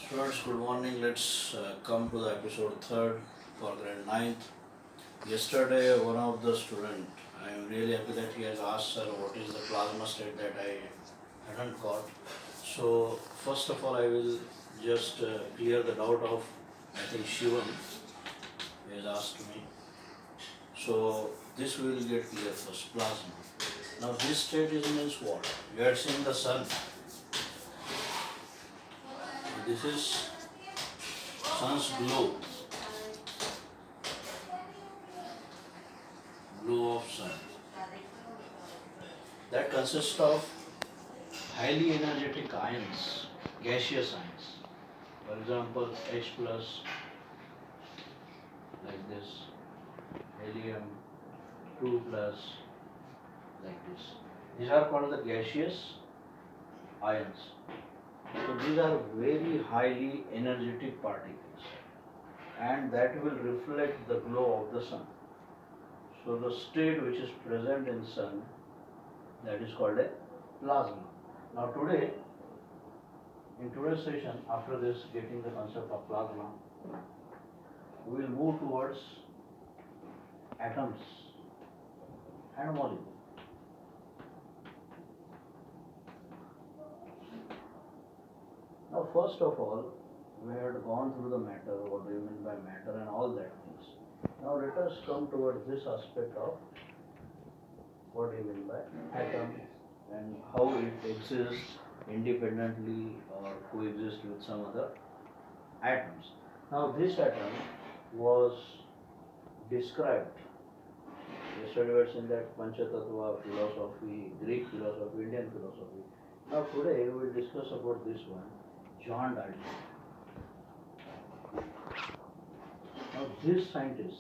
Students, good morning. Let's come to the episode third for grade ninth. Yesterday, one of the student, I am really happy that he has asked, sir, what is the plasma state that I hadn't got. So, first of all, I will just clear the doubt of, I think, Shivam. He has asked me. So, this we will get clear first, plasma. Now, this state is means what? You had seen the sun. This is sun's glow of sun. That consists of highly energetic ions, gaseous ions. For example, H plus, like this, helium 2 plus, like this. These are called the gaseous ions. So these are very highly energetic particles, and that will reflect the glow of the sun. So the state which is present in sun, that is called a plasma. Now today, in today's session, after this getting the concept of plasma, we will move towards atoms and molecules. Now first of all, we had gone through the matter, what do you mean by matter and all that things. Now let us come towards this aspect of what do you mean by atom and how it exists independently or coexist with some other atoms. Now this atom was described. Yesterday we had seen that Panchatattva philosophy, Greek philosophy, Indian philosophy. Now today we will discuss about this one, John Dalton. Now this scientist,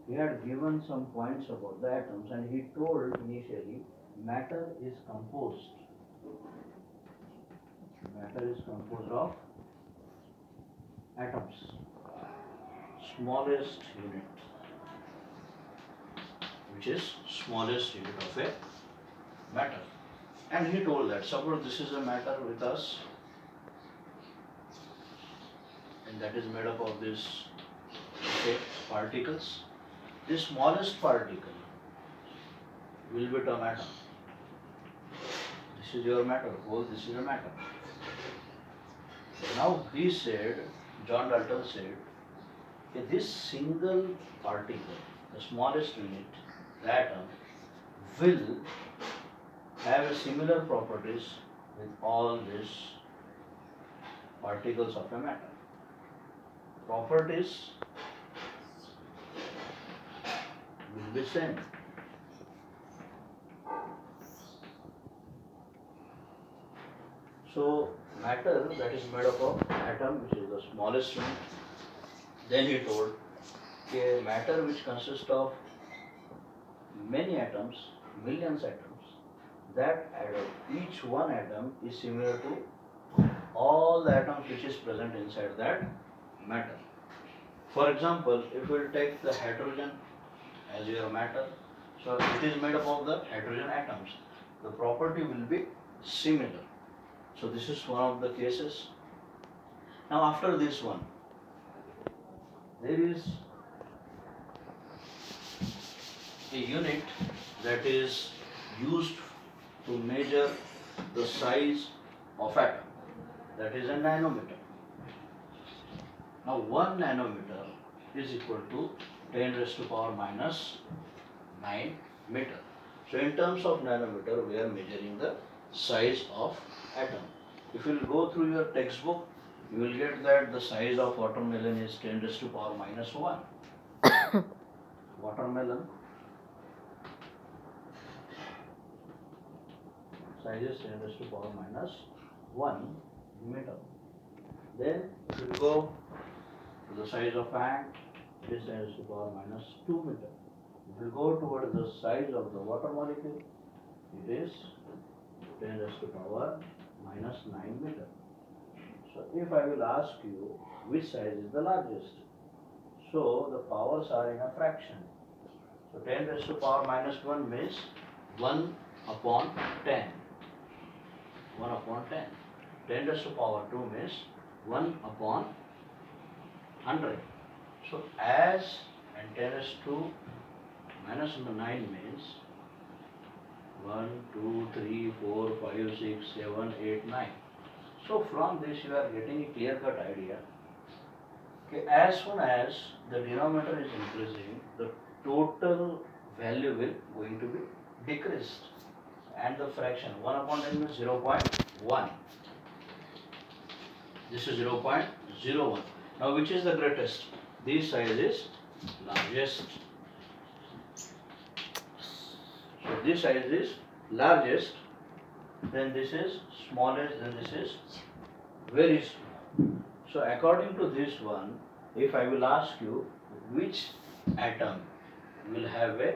he had given some points about the atoms and he told initially matter is composed of atoms, smallest unit, which is smallest unit of a matter. And he told that suppose this is a matter with us and that is made up of this particles. This smallest particle will be an atom. This is your matter, whole this is a matter. Now he said, John Dalton said, that this single particle, the smallest unit, the atom, will have a similar properties with all these particles of a matter. Properties will be same. So matter that is made up of atom, which is the smallest unit. Then he told a matter which consists of many atoms, millions atoms, that atom, each one atom is similar to all the atoms which is present inside that matter. For example, if we will take the hydrogen as your matter, so it is made up of the hydrogen atoms. The property will be similar. So this is one of the cases. Now after this one, there is a unit that is used to measure the size of atom, that is a nanometer. Now 1 nanometer is equal to 10 raised to power minus 9 meter. So in terms of nanometer, we are measuring the size of atom. If you will go through your textbook, you will get that the size of watermelon is 10 raised to power minus 1. Watermelon size is 10 raised to power minus 1 meter. Then if you go to the size of ant, it is 10 raised to power minus 2 meter. If you go towards the size of the water molecule, it is 10 raised to power minus 9 meter. So if I will ask you which size is the largest, so the powers are in a fraction. So 10 raised to power minus 1 means 1 upon 10. 1 upon 10. 10 raised to power 2 means 1 upon 100. So as and 10 raised to minus number 9 means 1, 2, 3, 4, 5, 6, 7, 8, 9. So from this you are getting a clear cut idea. Okay, as soon as the denominator is increasing, the total value will going to be decreased, and the fraction 1 upon 10 is 0.1. This is 0.01. Now which is the greatest? This size is largest. So this size is largest, then this is smallest, then this is very small. So according to this one, if I will ask you which atom will have a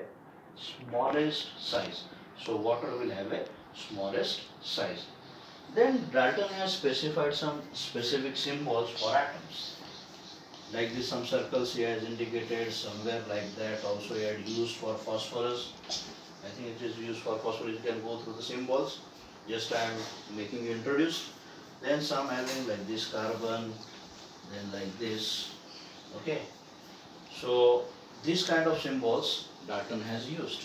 smallest size, so water will have a smallest size. Then Dalton has specified some specific symbols for atoms. Like this, some circles he has indicated somewhere like that. Also he had used for phosphorus. I think it is used for phosphorus. You can go through the symbols. Just I am making you introduced. Then some having like this carbon, then like this. Okay. So these kind of symbols Dalton has used.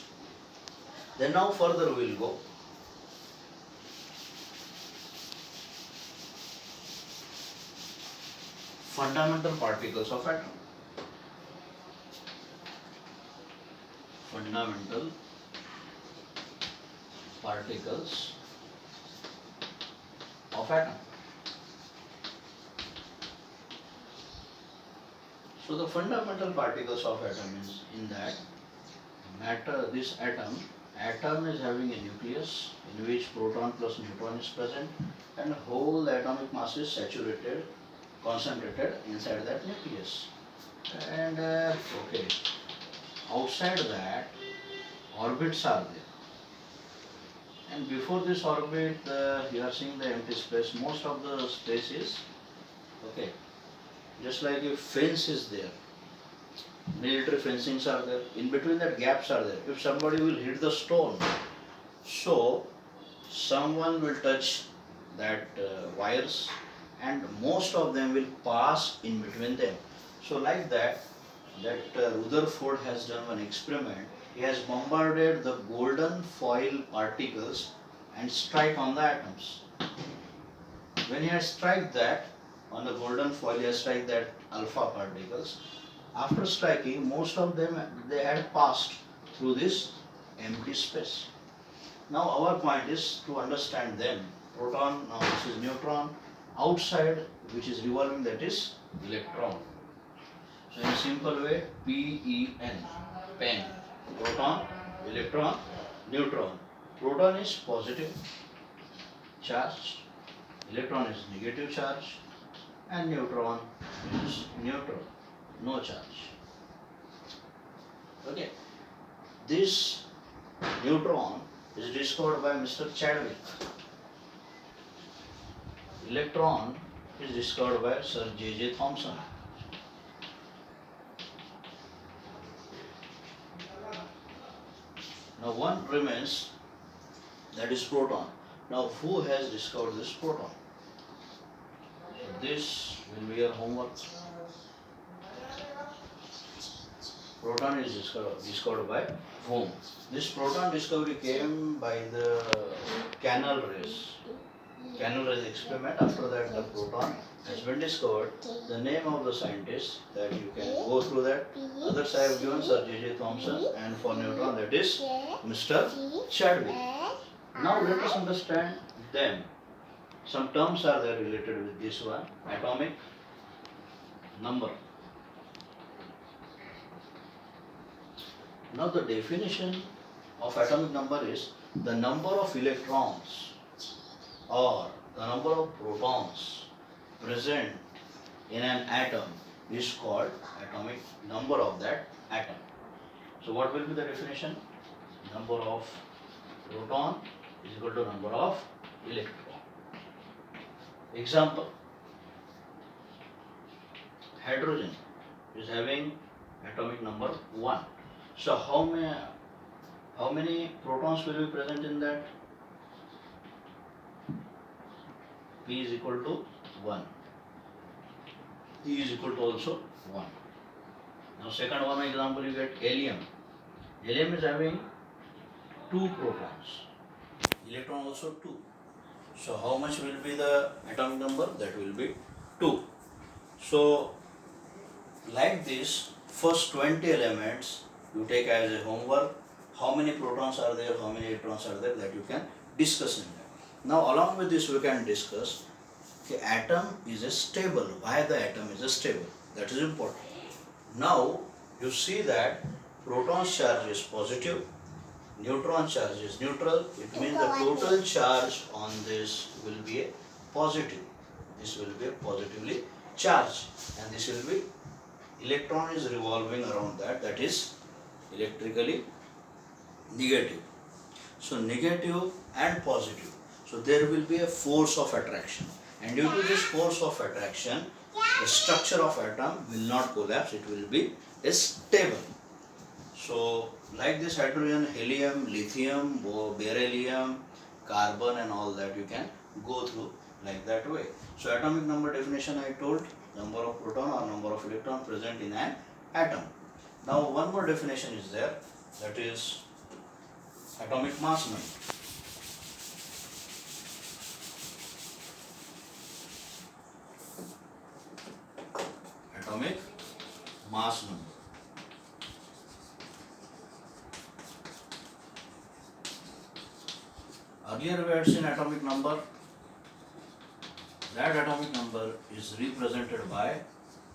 Then now further we will go. Fundamental particles of atom. Fundamental particles of atom. So the fundamental particles of atom is in that matter, this atom is having a nucleus in which proton plus neutron is present, and whole atomic mass is saturated, concentrated inside that nucleus. And okay, outside that orbits are there, and before this orbit you are seeing the empty space. Most of the space is okay, just like a fence is there, military fencings are there, in between that gaps are there. If somebody will hit the stone, so someone will touch that wires, and most of them will pass in between them. So like that Rutherford has done one experiment. He has bombarded the golden foil particles and strike on the atoms. When he has strike that on the golden foil, he has strike that alpha particles. After striking, most of them they had passed through this empty space. Now our point is to understand them. Proton, now this is neutron. Outside, which is revolving, that is electron. So in a simple way, PEN, pen, proton, electron, neutron. Proton is positive charge, electron is negative charge, and neutron is neutral, no charge. Okay, this neutron is discovered by Mr. Chadwick. Electron is discovered by Sir J.J. Thomson. Now one remains, that is proton. Now who has discovered this proton? So this will be your homework. Proton is discovered by whom? This proton discovery came by the canal race. Canal race experiment. After that the proton has been discovered. The name of the scientist, that you can go through that. Others I have given Sir J.J. Thomson, and for neutron that is Mr. Chadwick. Now let us understand them. Some terms are there related with this one. Atomic number. Now the definition of atomic number is the number of electrons or the number of protons present in an atom is called atomic number of that atom. So what will be the definition? Number of proton is equal to number of electron. Example, hydrogen is having atomic number 1. So how many protons will be present in that? P is equal to 1. E is equal to also 1. Now second one example you get helium. Helium is having 2 protons. Electron also 2. So how much will be the atomic number? That will be 2. So like this, first 20 elements you take as a homework. How many protons are there, how many electrons are there, that you can discuss in that. Now along with this we can discuss the atom is a stable. Why the atom is a stable? That is important. Now you see that proton charge is positive, neutron charge is neutral. It means the total charge on this will be a positive. This will be a positively charged, and this will be electron is revolving around that, that is electrically negative. So negative and positive. So there will be a force of attraction, and due to this force of attraction, the structure of atom will not collapse, it will be stable. So like this hydrogen, helium, lithium, beryllium, carbon and all that you can go through like that way. So atomic number definition I told, number of proton or number of electron present in an atom. Now one more definition is there, that is atomic mass number. Atomic mass number. Earlier we had seen atomic number. That atomic number is represented by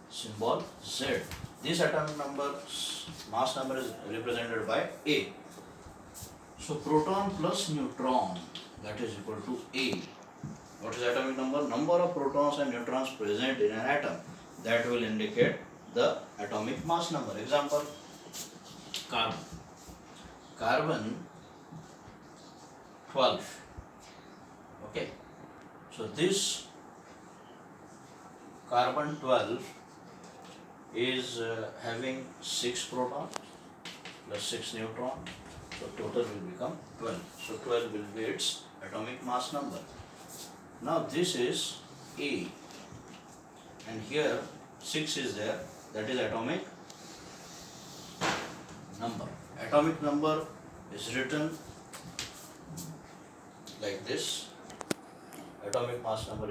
symbol Z. This atomic number, mass number, is represented by A. So proton plus neutron, that is equal to A. What is atomic number? Number of protons and neutrons present in an atom. That will indicate the atomic mass number. Example, carbon. Carbon 12. Okay. So this carbon 12 is having 6 protons plus 6 neutrons. So total will become 12. So 12 will be its atomic mass number. Now this is A, and here 6 is there, that is atomic number. Atomic number is written like this. Atomic mass number